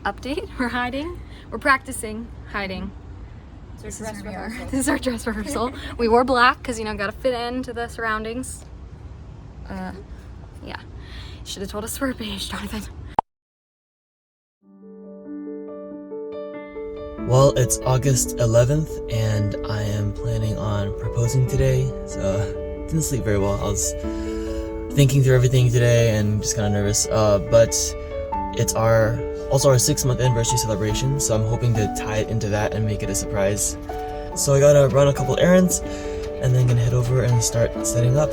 update. We're hiding. We're practicing hiding. This is where we are. This is our dress rehearsal. We wore black because, you know, gotta fit into the surroundings. Yeah. Should have told us we're beige, Jonathan. Well, it's August 11th and I am planning on proposing today, so didn't sleep very well. I was thinking through everything today and just kind of nervous, but it's also our 6-month anniversary celebration, so I'm hoping to tie it into that and make it a surprise. So I gotta run a couple errands and then gonna head over and start setting up.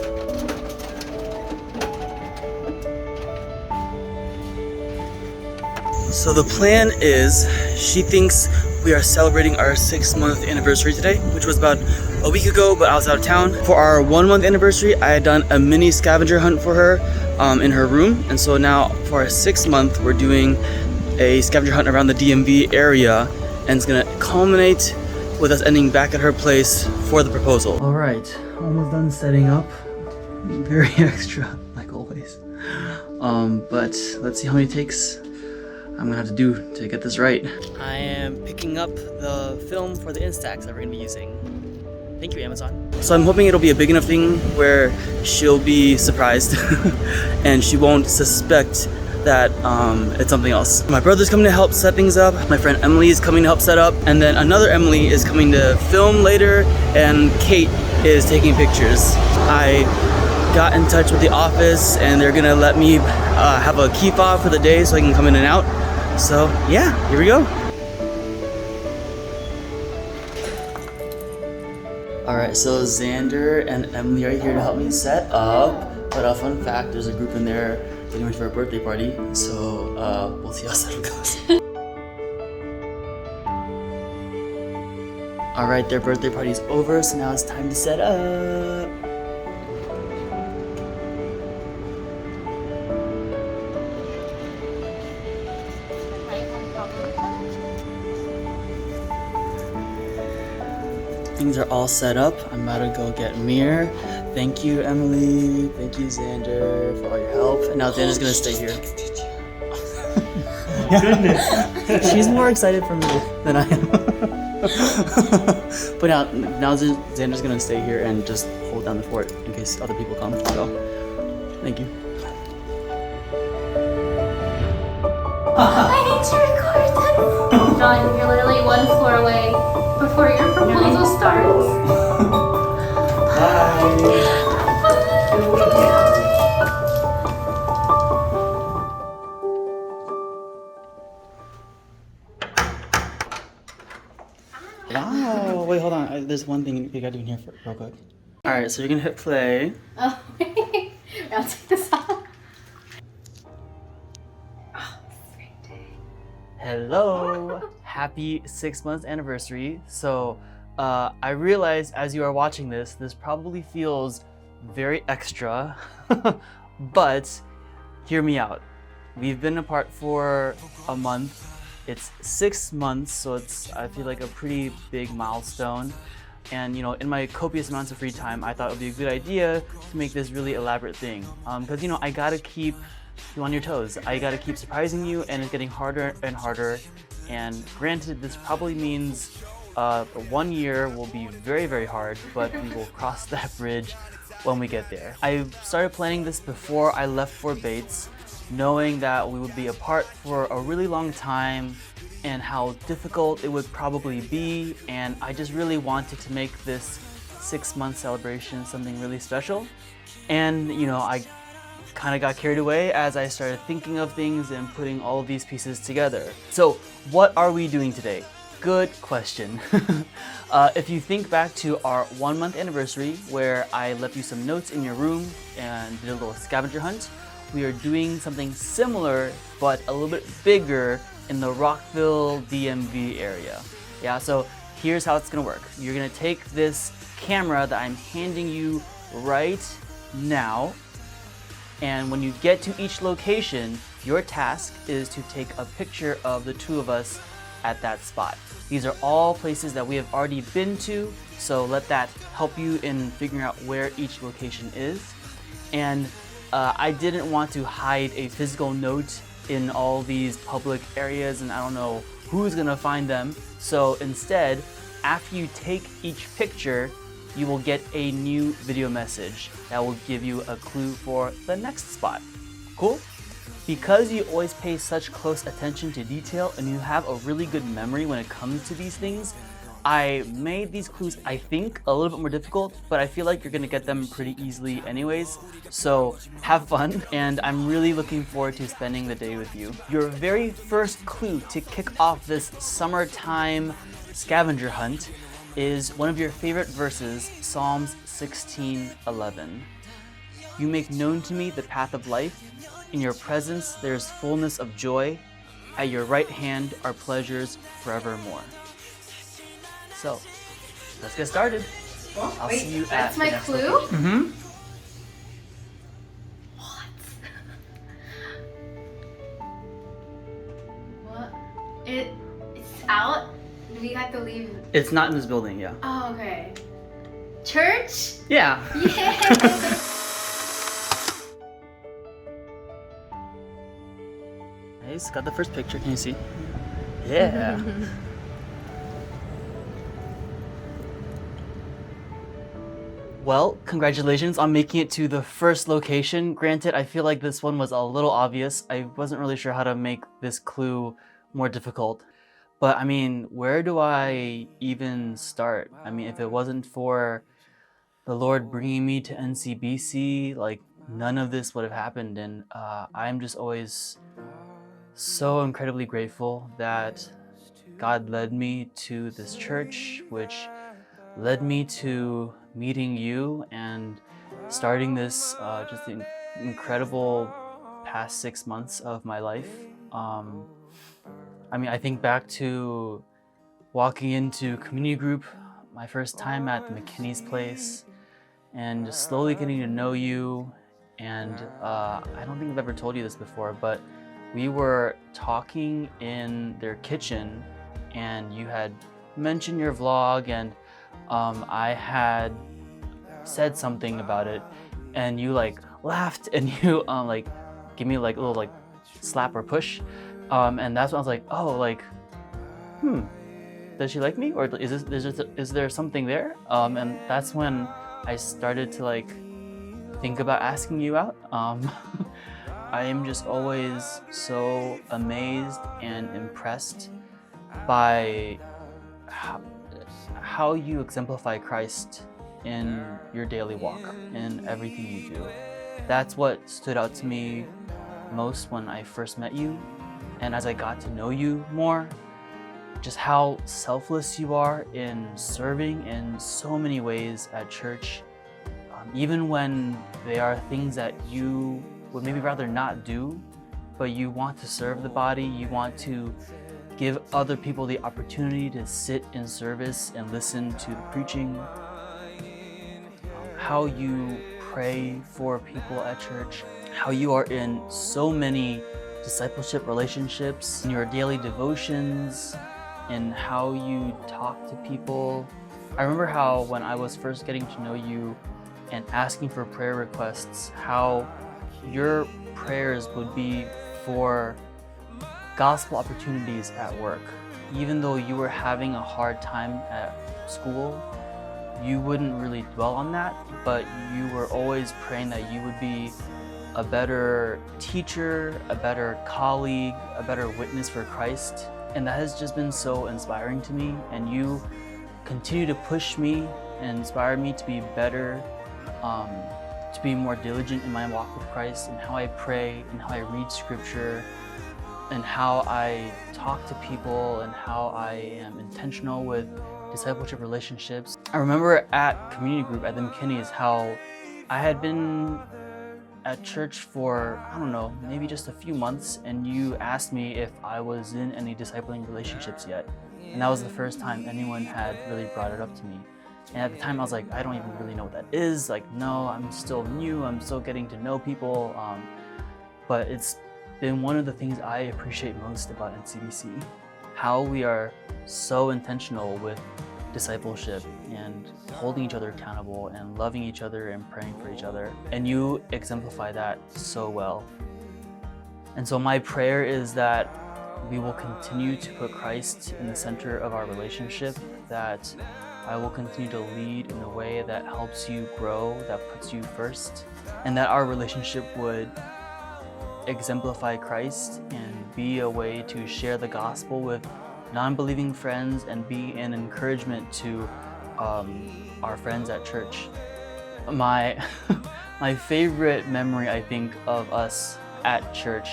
So the plan is, she thinks we are celebrating our 6-month anniversary today, which was about a week ago, but I was out of town. For our 1-month anniversary, I had done a mini scavenger hunt for her in her room. And so now for our 6th month, we're doing a scavenger hunt around the DMV area, and it's gonna culminate with us ending back at her place for the proposal. All right, almost done setting up. Very extra, like always. But let's see how many takes I'm gonna have to do to get this right. I am picking up the film for the Instax that we're gonna be using. Thank you, Amazon. So I'm hoping it'll be a big enough thing where she'll be surprised and she won't suspect that it's something else. My brother's coming to help set things up. My friend Emily is coming to help set up. And then another Emily is coming to film later, and Kate is taking pictures. I got in touch with the office and they're gonna let me have a key fob for the day so I can come in and out. So yeah, here we go. Alright, so Xander and Emily are here to help me set up. But a fun fact, there's a group in there getting ready for a birthday party. So we'll see how that goes. Alright, their birthday party's over, so now it's time to set up. Things are all set up. I'm about to go get Mir. Thank you, Emily. Thank you, Xander, for all your help. And now Xander's gonna stay here. Goodness. She's more excited for me than I am. But now Xander's gonna stay here and just hold down the fort in case other people come. So, thank you. I need to record them. John, you're literally 1 floor away before your proposal starts. Wow, wait, hold on. There's one thing you gotta do in here real quick. Alright, so you're gonna hit play. Oh, wait. I'll take this off. Oh, great day. Hello! Happy 6-month anniversary. So, I realize as you are watching this probably feels very extra, but hear me out. We've been apart for a month. It's 6 months, so I feel like a pretty big milestone. And you know, in my copious amounts of free time, I thought it would be a good idea to make this really elaborate thing. Because you know, I gotta keep you on your toes. I gotta keep surprising you, and it's getting harder and harder. And granted, this probably means 1 year will be very, very hard, but we will cross that bridge when we get there. I started planning this before I left for Bates, knowing that we would be apart for a really long time and how difficult it would probably be, and I just really wanted to make this 6-month celebration something really special. And you know, I kind of got carried away as I started thinking of things and putting all of these pieces together. So what are we doing today? Good question. If you think back to our 1-month anniversary where I left you some notes in your room and did a little scavenger hunt, we are doing something similar but a little bit bigger in the Rockville DMV area. Yeah, so here's how it's gonna work. You're gonna take this camera that I'm handing you right now, and when you get to each location, your task is to take a picture of the two of us at that spot. These are all places that we have already been to, so let that help you in figuring out where each location is. And I didn't want to hide a physical note in all these public areas and I don't know who's gonna find them. So instead, after you take each picture, you will get a new video message that will give you a clue for the next spot. Cool? Because you always pay such close attention to detail and you have a really good memory when it comes to these things, I made these clues, I think, a little bit more difficult, but I feel like you're gonna get them pretty easily anyways. So have fun, and I'm really looking forward to spending the day with you. Your very first clue to kick off this summertime scavenger hunt is one of your favorite verses, Psalms 16:11. You make known to me the path of life. In your presence there is fullness of joy. At your right hand are pleasures forevermore. So, let's get started. I'll see you That's at my the next clue? location. Mm-hmm. What? It's out? We have to leave. It's not in this building, yeah. Oh, okay. Church? Yeah. Yeah. Nice, got the first picture, can you see? Yeah. Well, congratulations on making it to the first location. Granted, I feel like this one was a little obvious. I wasn't really sure how to make this clue more difficult. But I mean, where do I even start? I mean, if it wasn't for the Lord bringing me to NCBC, like none of this would have happened. And I'm just always so incredibly grateful that God led me to this church, which led me to meeting you and starting this just incredible past 6 months of my life. I mean, I think back to walking into community group, my first time at the McKinney's place, and just slowly getting to know you. And I don't think I've ever told you this before, but we were talking in their kitchen and you had mentioned your vlog, and I had said something about it and you like laughed and you like give me like a little like slap or push, and that's when I was like, oh, like does she like me, or is there something there? And that's when I started to like think about asking you out. I am just always so amazed and impressed by how you exemplify Christ in your daily walk, in everything you do. That's what stood out to me most when I first met you, and as I got to know you more, just how selfless you are in serving in so many ways at church, even when there are things that you would maybe rather not do, but you want to serve the body, you want to give other people the opportunity to sit in service and listen to the preaching. How you pray for people at church, how you are in so many discipleship relationships, in your daily devotions, and how you talk to people. I remember how when I was first getting to know you and asking for prayer requests, how your prayers would be for gospel opportunities at work. Even though you were having a hard time at school, you wouldn't really dwell on that, but you were always praying that you would be a better teacher, a better colleague, a better witness for Christ. And that has just been so inspiring to me, and you continue to push me and inspire me to be better, to be more diligent in my walk with Christ, and how I pray and how I read scripture and how I talk to people and how I am intentional with discipleship relationships. I remember at community group at the McKinney's how I had been at church for, I don't know, maybe just a few months, and you asked me if I was in any discipling relationships yet. And that was the first time anyone had really brought it up to me. And at the time I was like, I don't even really know what that is. Like, no, I'm still new, I'm still getting to know people. But it's been one of the things I appreciate most about NCBC. How we are so intentional with discipleship and holding each other accountable and loving each other and praying for each other. And you exemplify that so well. And so my prayer is that we will continue to put Christ in the center of our relationship, that I will continue to lead in a way that helps you grow, that puts you first, and that our relationship would exemplify Christ and be a way to share the gospel with non-believing friends and be an encouragement to our friends at church. My favorite memory, I think, of us at church,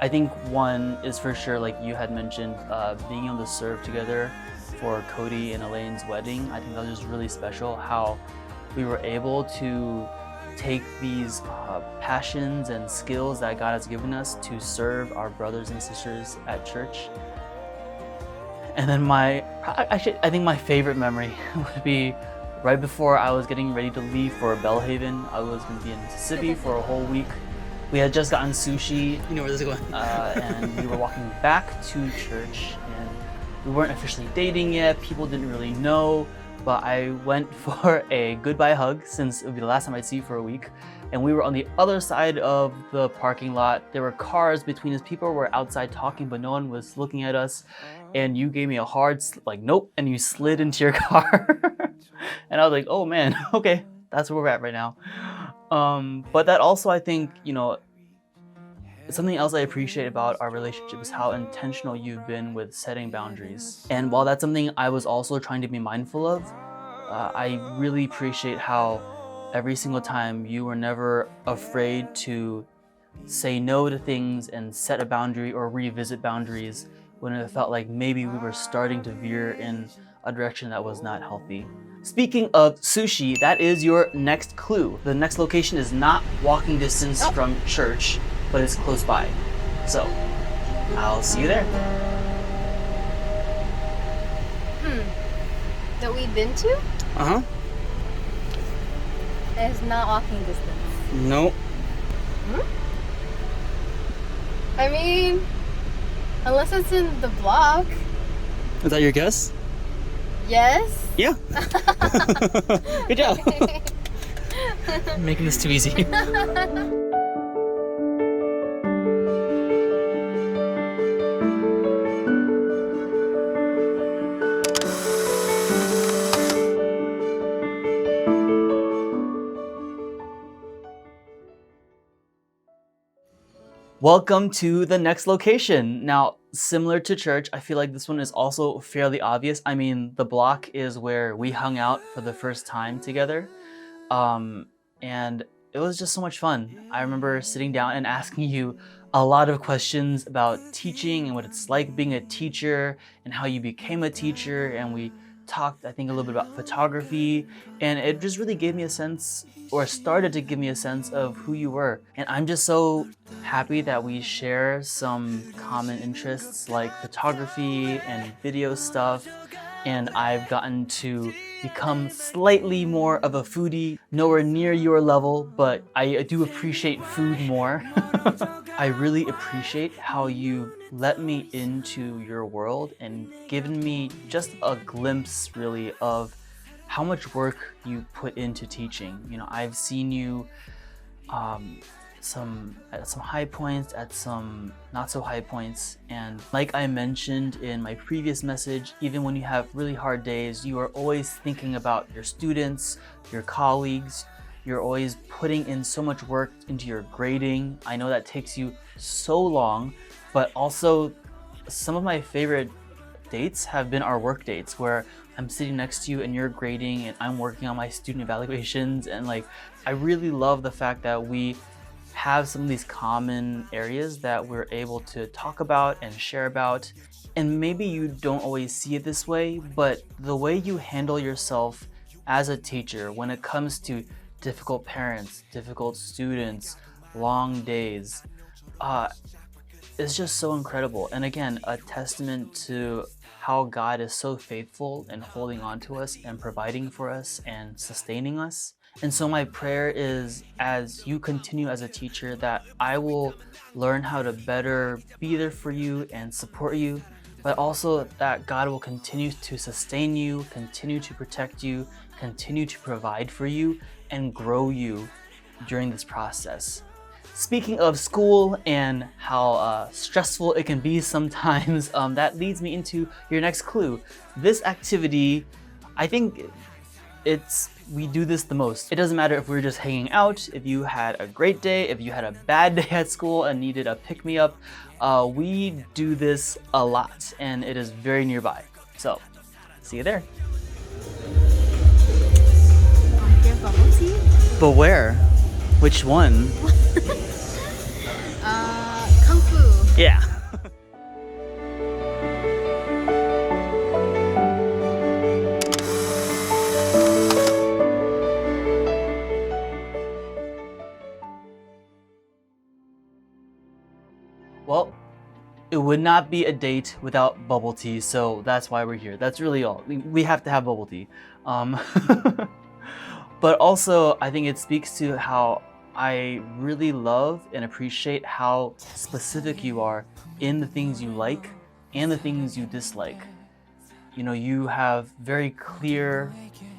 I think one is for sure, like you had mentioned, being able to serve together for Cody and Elaine's wedding. I think that was just really special, how we were able to take these passions and skills that God has given us to serve our brothers and sisters at church. And then I think my favorite memory would be right before I was getting ready to leave for Bellhaven. I was going to be in Mississippi for a whole week. We had just gotten sushi. You know where this is going. And we were walking back to church, and we weren't officially dating yet. People didn't really know, but I went for a goodbye hug since it would be the last time I'd see you for a week. And we were on the other side of the parking lot. There were cars between us. People were outside talking, but no one was looking at us. And you gave me a hard, like, nope, and you slid into your car. And I was like, oh man, okay, that's where we're at right now. But that also, I think, you know, something else I appreciate about our relationship is how intentional you've been with setting boundaries. And while that's something I was also trying to be mindful of, I really appreciate how every single time you were never afraid to say no to things and set a boundary or revisit boundaries when it felt like maybe we were starting to veer in a direction that was not healthy. Speaking of sushi, that is your next clue. The next location is not walking distance from church, but it's close by. So, I'll see you there. That we've been to? Uh-huh. It's not walking distance. Nope. I mean, unless it's in the block. Is that your guess? Yes. Yeah. Good job. Making this too easy. Welcome to the next location. Now, similar to church, I feel like this one is also fairly obvious. I mean, the block is where we hung out for the first time together. And it was just so much fun. I remember sitting down and asking you a lot of questions about teaching and what it's like being a teacher and how you became a teacher. And we talked, I think, a little bit about photography, and it just really gave me a sense, or started to give me a sense of who you were. And I'm just so happy that we share some common interests like photography and video stuff, and I've gotten to become slightly more of a foodie, nowhere near your level, but I do appreciate food more. I really appreciate how you let me into your world and given me just a glimpse really of how much work you put into teaching. You know, I've seen you at some high points, at some not so high points, and like I mentioned in my previous message, even when you have really hard days, you are always thinking about your students, your colleagues. You're always putting in so much work into your grading. I know that takes you so long, but also some of my favorite dates have been our work dates where I'm sitting next to you and you're grading and I'm working on my student evaluations. And like, I really love the fact that we have some of these common areas that we're able to talk about and share about. And maybe you don't always see it this way, but the way you handle yourself as a teacher when it comes to difficult parents, difficult students, long days, it's just so incredible. And again, a testament to how God is so faithful in holding on to us and providing for us and sustaining us. And so my prayer is, as you continue as a teacher, that I will learn how to better be there for you and support you, but also that God will continue to sustain you, continue to protect you, continue to provide for you, and grow you during this process. speaking of school and how stressful it can be sometimes, that leads me into your next clue. This activity, I think we do this the most. It doesn't matter if we're just hanging out, if you had a great day, if you had a bad day at school and needed a pick-me-up, we do this a lot and it is very nearby. So, see you there. Bubble tea? But where? Which one? Kung Fu. Yeah. Well, it would not be a date without bubble tea, so that's why we're here. That's really all. We have to have bubble tea. But also, I think it speaks to how I really love and appreciate how specific you are in the things you like and the things you dislike. You know, you have very clear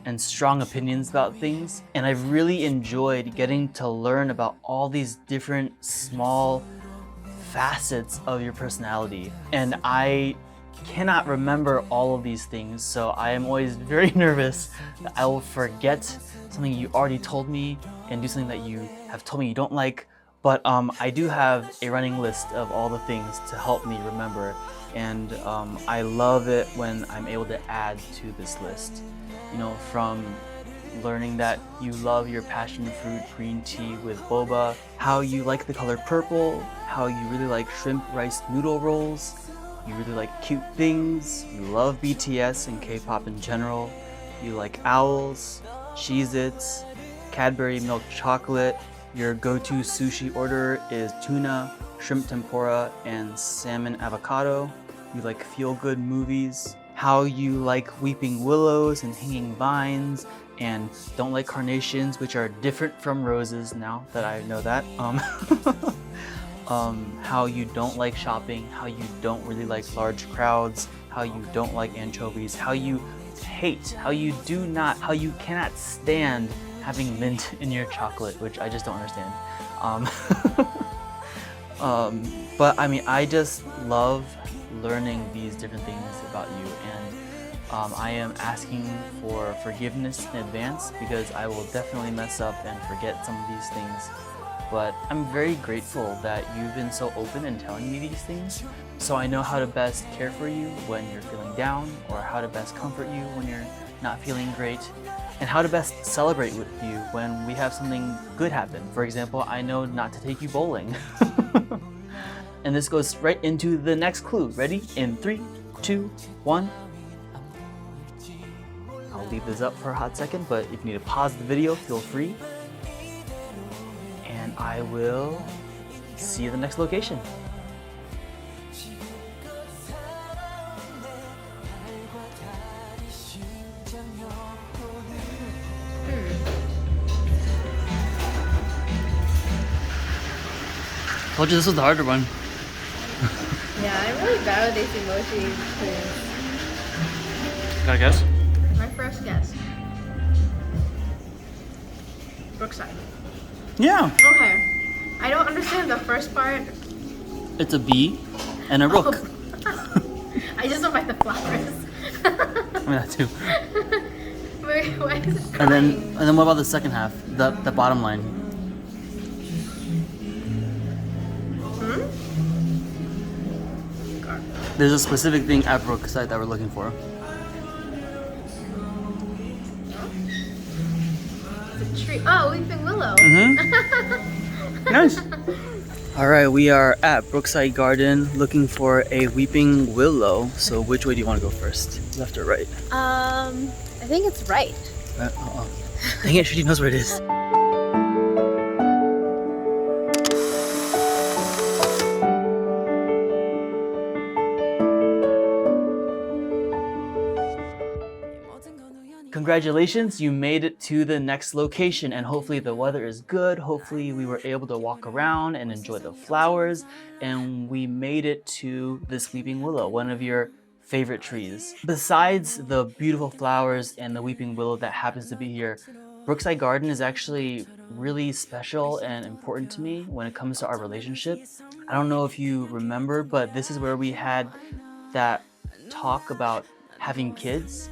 and strong opinions about things, and I've really enjoyed getting to learn about all these different small facets of your personality. And I cannot remember all of these things, so I am always very nervous that I will forget something you already told me and do something that you have told me you don't like. But I do have a running list of all the things to help me remember, and I love it when I'm able to add to this list. You know, from learning that you love your passion fruit green tea with boba, how you like the color purple, how you really like shrimp rice noodle rolls, you really like cute things, you love BTS and K-pop in general, you like owls, Cheez-Its, Cadbury milk chocolate, your go-to sushi order is tuna, shrimp tempura, and salmon avocado, you like feel-good movies, how you like weeping willows and hanging vines, and don't like carnations, which are different from roses now that I know that. How you don't like shopping, how you don't really like large crowds, how you don't like anchovies, how you hate, how you cannot stand having mint in your chocolate, which I just don't understand. But I mean, I just love learning these different things about you, and I am asking for forgiveness in advance because I will definitely mess up and forget some of these things. But I'm very grateful that you've been so open in telling me these things, so I know how to best care for you when you're feeling down, or how to best comfort you when you're not feeling great, and how to best celebrate with you when we have something good happen. For example, I know not to take you bowling. And this goes right into the next clue. Ready? In 3, 2, 1. I'll leave this up for a hot second, but if you need to pause the video, feel free. And I will see you at the next location. Told you this was the harder one. Yeah, I'm really bad with these emojis. Got a guess? My first guess. Brookside. Yeah. Okay. I don't understand the first part. It's a bee and a rook. I just don't like the flowers. I mean that too. Wait, why is it And crying? then what about the second half? The bottom line. There's a specific thing at Brookside that we're looking for. The tree. Oh, Weeping Willow. Nice. All right, we are at Brookside Garden looking for a weeping willow. So which way do you want to go first? Left or right? I think it's right. Dang it, Shruti knows where it is. Congratulations, you made it to the next location, and hopefully the weather is good. Hopefully we were able to walk around and enjoy the flowers, and we made it to this weeping willow, one of your favorite trees. Besides the beautiful flowers and the weeping willow that happens to be here, Brookside Garden is actually really special and important to me when it comes to our relationship. I don't know if you remember, but this is where we had that talk about having kids.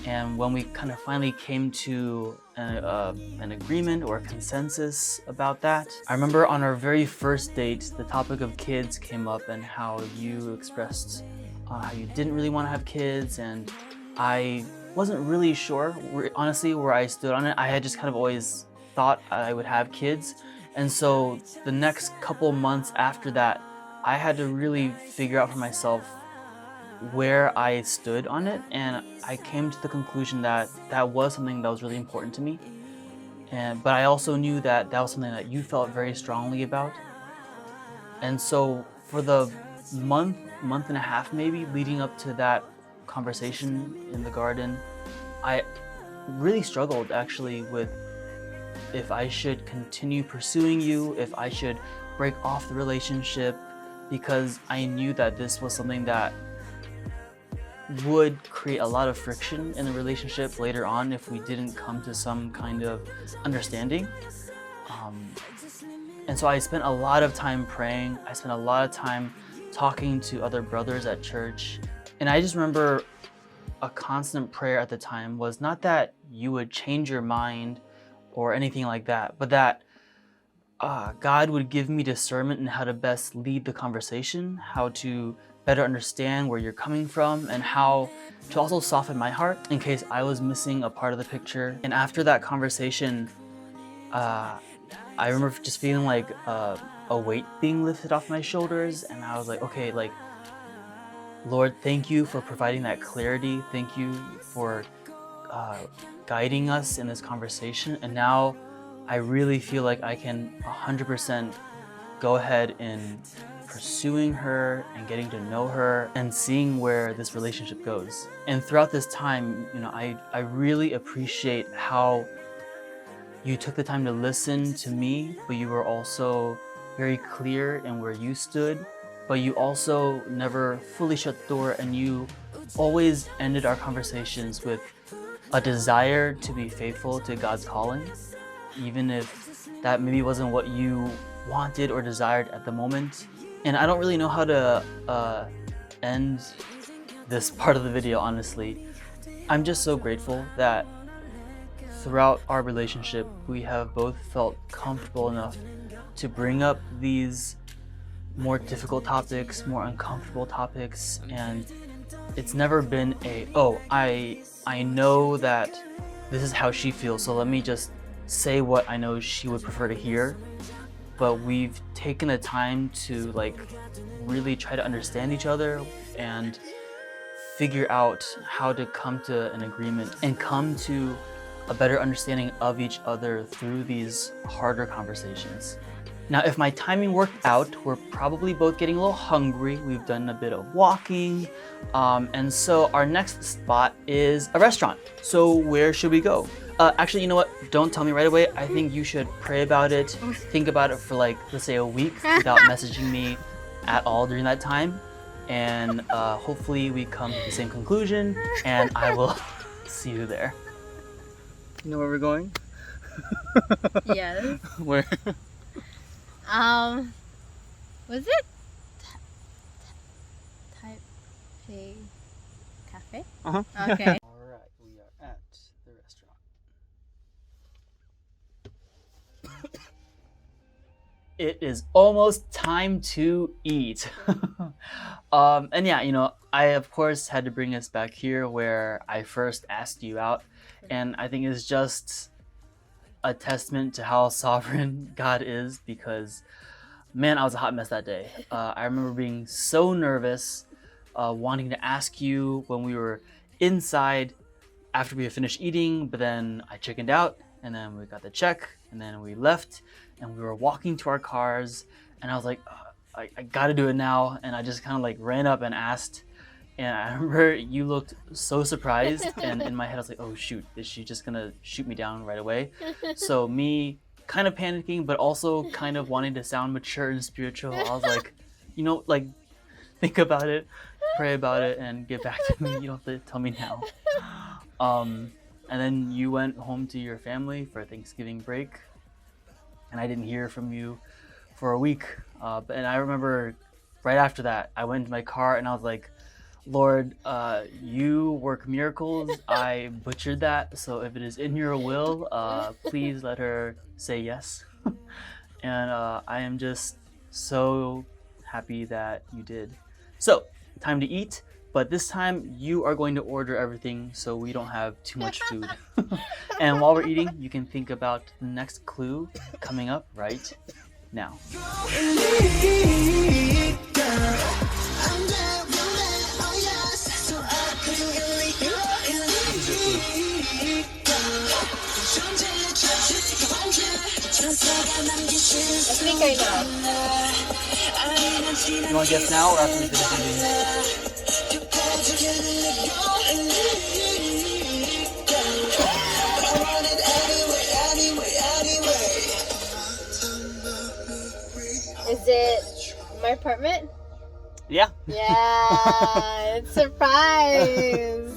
And when we kind of finally came to an agreement or a consensus about that, I remember on our very first date, the topic of kids came up and how you expressed how you didn't really want to have kids, and I wasn't really sure, honestly, where I stood on it. I had just kind of always thought I would have kids. And so the next couple months after that, I had to really figure out for myself where I stood on it, and I came to the conclusion that that was something that was really important to me. But I also knew that that was something that you felt very strongly about. And so for the month and a half maybe leading up to that conversation in the garden, I really struggled actually with if I should continue pursuing you, if I should break off the relationship, because I knew that this was something that would create a lot of friction in the relationship later on if we didn't come to some kind of understanding. And so I spent a lot of time praying. I spent a lot of time talking to other brothers at church. And I just remember a constant prayer at the time was not that you would change your mind or anything like that, but that God would give me discernment in how to best lead the conversation, how to better understand where you're coming from, and how to also soften my heart in case I was missing a part of the picture. And after that conversation, I remember just feeling like a weight being lifted off my shoulders, and I was like, okay, like, Lord, thank you for providing that clarity. Thank you for guiding us in this conversation. And now I really feel like I can 100% go ahead in pursuing her and getting to know her and seeing where this relationship goes. And throughout this time, you know, I really appreciate how you took the time to listen to me, but you were also very clear in where you stood, but you also never fully shut the door, and you always ended our conversations with a desire to be faithful to God's calling, even if that maybe wasn't what you wanted or desired at the moment. And I don't really know how to end this part of the video, honestly. I'm just so grateful that throughout our relationship, we have both felt comfortable enough to bring up these more difficult topics, more uncomfortable topics, and it's never been a, oh, I know that this is how she feels, so let me just say what I know she would prefer to hear. But we've taken the time to like really try to understand each other and figure out how to come to an agreement and come to a better understanding of each other through these harder conversations. Now, if my timing worked out, we're probably both getting a little hungry. We've done a bit of walking, and so our next spot is a restaurant. So where should we go? Actually, you know what? Don't tell me right away. I think you should pray about it, think about it for like, let's say a week without messaging me at all during that time. And hopefully we come to the same conclusion, and I will see you there. You know where we're going? Yes. Where? Was it Taipei Cafe? Uh-huh. Okay. All right, we are at the restaurant. It is almost time to eat. And yeah, you know, I of course had to bring us back here where I first asked you out, and I think it's just a testament to how sovereign God is, because man, I was a hot mess that day. I remember being so nervous, wanting to ask you when we were inside after we had finished eating, but then I chickened out, and then we got the check, and then we left, and we were walking to our cars, and I was like, I gotta do it now, and I just kind of like ran up and asked, and I remember you looked so surprised, and in my head I was like, oh shoot, is she just gonna shoot me down right away? So me kind of panicking, but also kind of wanting to sound mature and spiritual, I was like, you know, like, think about it, pray about it, and get back to me. You don't have to tell me now. and then you went home to your family for Thanksgiving break, and I didn't hear from you for a week. And I remember right after that, I went to my car and I was like, Lord, you work miracles. I butchered that, so if it is in your will, please let her say yes. And I am just so happy that you did. So, time to eat, but this time you are going to order everything so we don't have too much food. And while we're eating, you can think about the next clue coming up right now. I think I know. You want to guess now or after we finish eating? Is it my apartment? Yeah. Yeah, it's a surprise.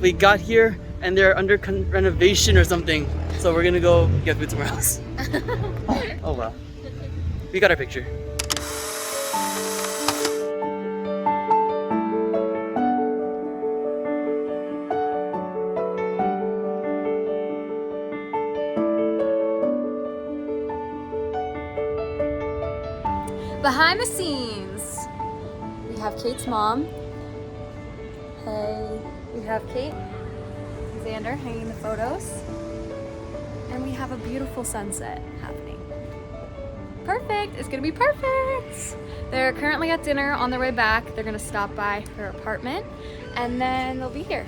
We got here and they're under renovation or something, so we're gonna go get food somewhere else. Oh well. We got our picture. Behind the scenes, we have Kate's mom. Hey, we have Kate and Xander hanging the photos. And we have a beautiful sunset happening. Perfect, it's gonna be perfect. They're currently at dinner on their way back. They're gonna stop by her apartment and then they'll be here.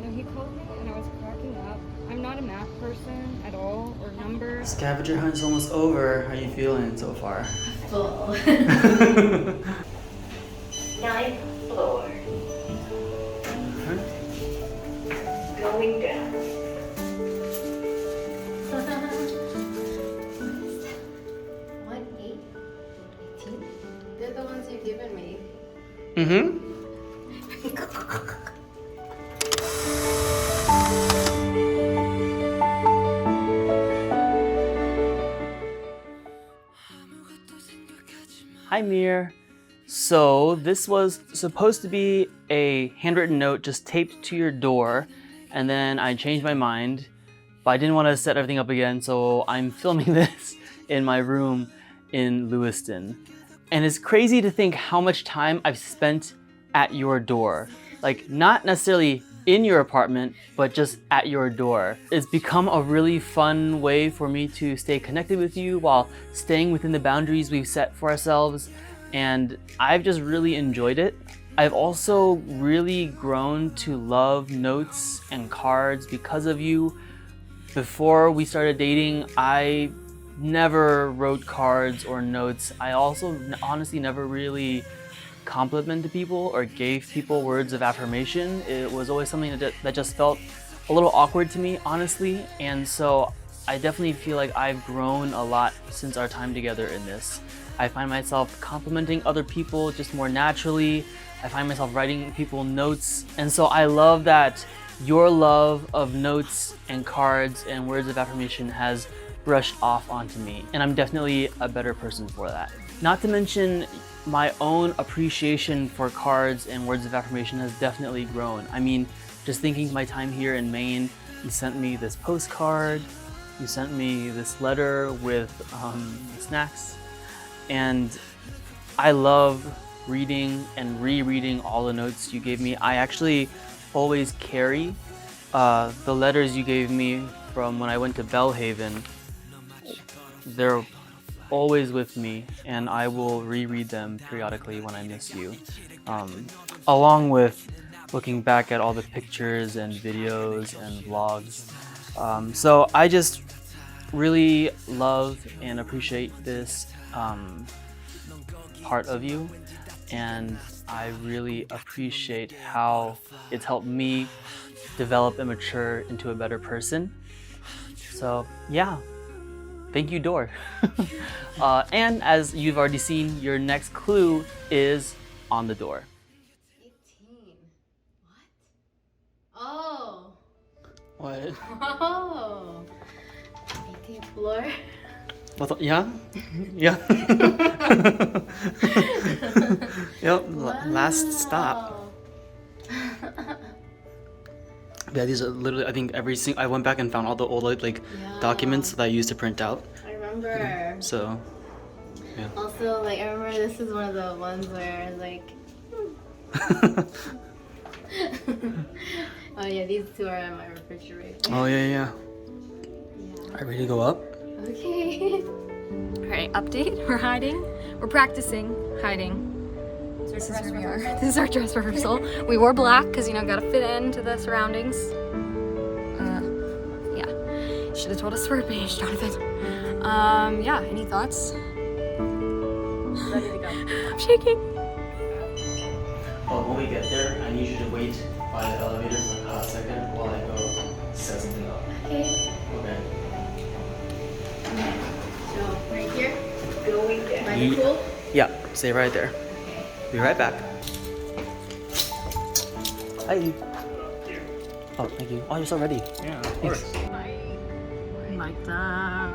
And he called me and I was cracking up. I'm not a math person at all or numbers. Scavenger hunt's almost over. How are you feeling so far? Full. 9th floor. Going down. What, 8? 18? They're the ones you've given me. Mm-hmm. Hi Mir. So this was supposed to be a handwritten note just taped to your door, and then I changed my mind, but I didn't want to set everything up again, so I'm filming this in my room in Lewiston. And it's crazy to think how much time I've spent at your door. Like, not necessarily in your apartment, but just at your door. It's become a really fun way for me to stay connected with you while staying within the boundaries we've set for ourselves, and I've just really enjoyed it. I've also really grown to love notes and cards because of you. Before we started dating, I never wrote cards or notes. I also honestly never really complimented people or gave people words of affirmation. It was always something that just felt a little awkward to me, honestly. And so I definitely feel like I've grown a lot since our time together in this. I find myself complimenting other people just more naturally. I find myself writing people notes. And so I love that your love of notes and cards and words of affirmation has brushed off onto me. And I'm definitely a better person for that. Not to mention, my own appreciation for cards and words of affirmation has definitely grown. I mean, just thinking my time here in Maine, you sent me this postcard, you sent me this letter with snacks, and I love reading and rereading all the notes you gave me. I actually always carry the letters you gave me from when I went to Bellhaven. They're always with me, and I will reread them periodically when I miss you, along with looking back at all the pictures and videos and vlogs. So I just really love and appreciate this part of you, and I really appreciate how it's helped me develop and mature into a better person. So yeah. Thank you, door. And as you've already seen, your next clue is on the door. 18. What? Oh. 18th floor. Yeah? Yeah. Yep, last stop. Yeah, these are literally, I think I went back and found all the old like documents that I used to print out. I remember. So, Also, like, I remember this is one of the ones where, like, oh yeah, these two are on my refrigerator. oh yeah. Are you ready to go up? Okay. Alright, update. We're hiding. We're practicing hiding. This is where we are. This is our dress rehearsal. We wore black because, you know, gotta fit into the surroundings. Yeah. Should have told us word page, Jonathan. Yeah, any thoughts? Ready to go. I'm shaking. Oh, when we get there, I need you to wait by the elevator for a hot second while I go set something up. Okay. Okay. So, right here? Going there. By the pool? Yeah, stay right there. Okay. Be right back. Hi. Oh, thank you. Oh, you're so ready. Yeah, of course. Like that.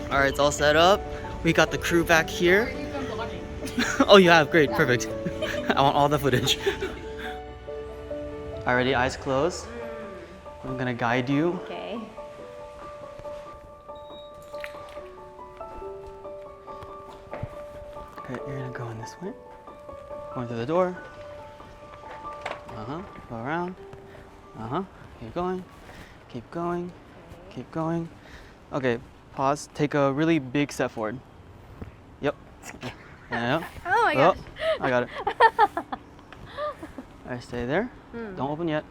All right, it's all set up. We got the crew back here. Oh, you have? Great, perfect. I want all the footage. Alrighty, eyes closed. I'm gonna guide you. Okay. Okay, you're gonna go in this way. Going through the door. Go around. Keep going. Keep going. Keep going. Okay, pause. Take a really big step forward. Yep. Yeah. Oh my gosh. I got it. Alright, stay there. Don't open yet.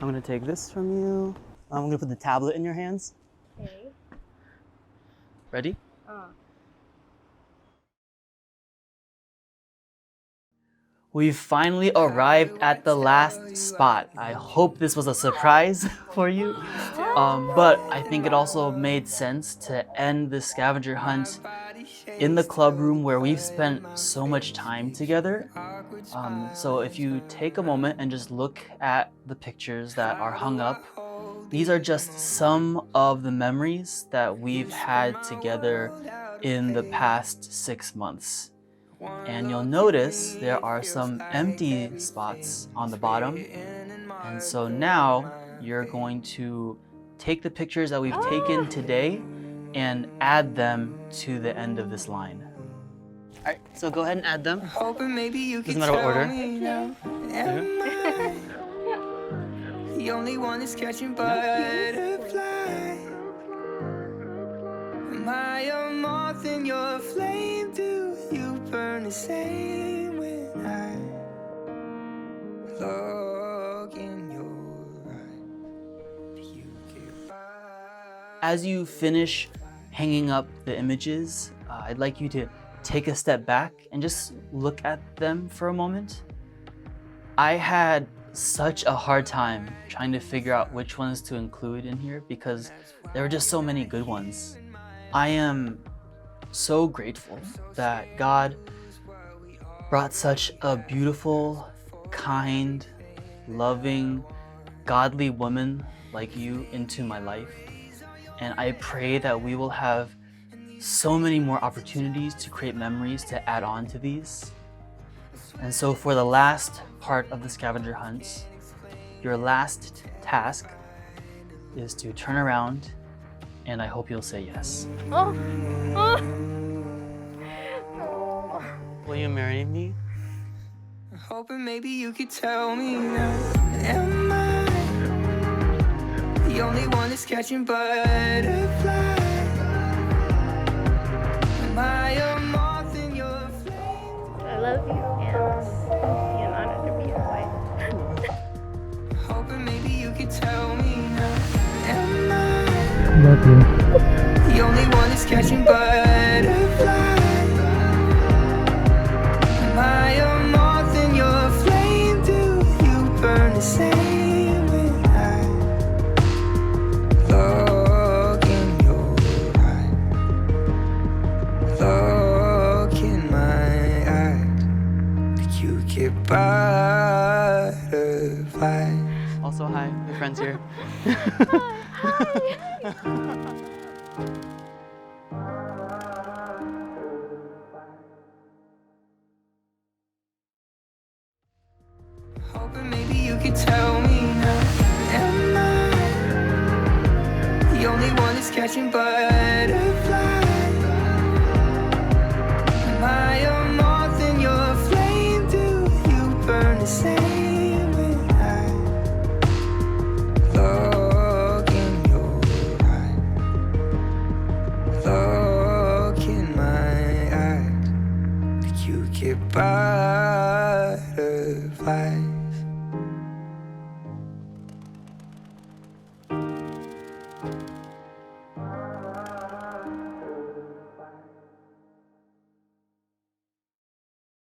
I'm gonna take this from you. I'm gonna put the tablet in your hands. Okay. Ready? We've finally arrived at the last spot. I hope this was a surprise for you. But I think it also made sense to end the scavenger hunt in the club room where we've spent so much time together. So if you take a moment and just look at the pictures that are hung up, these are just some of the memories that we've had together in the past 6 months. And you'll notice there are some empty spots on the bottom. And so now you're going to take the pictures that we've taken today and add them to the end of this line. All right, so go ahead and add them. Hoping maybe you Doesn't could matter what tell order. me now. Am I the only one that's catching butterflies? Am I a moth in your flame? Do you burn the same when I look in your eyes? Do you get by? As you finish hanging up the images, I'd like you to take a step back and just look at them for a moment. I had such a hard time trying to figure out which ones to include in here because there were just so many good ones. I am so grateful that God brought such a beautiful, kind, loving, godly woman like you into my life. And I pray that we will have so many more opportunities to create memories to add on to these. And so for the last part of the scavenger hunt, your last task is to turn around, and I hope you'll say yes. Will you marry me? Hoping maybe you could tell me now. Am I the only one that's catching butterflies? Am I a moth in your flame? I love you, and it's an honor to be your wife. Hoping maybe you could tell me now. Am I Love you. the only one that's catching butterflies? Am I a moth in your flame? Do you burn the same when I look in your eyes? Look friends here. Hoping maybe you could tell me now. Am I the only one that's catching butterflies?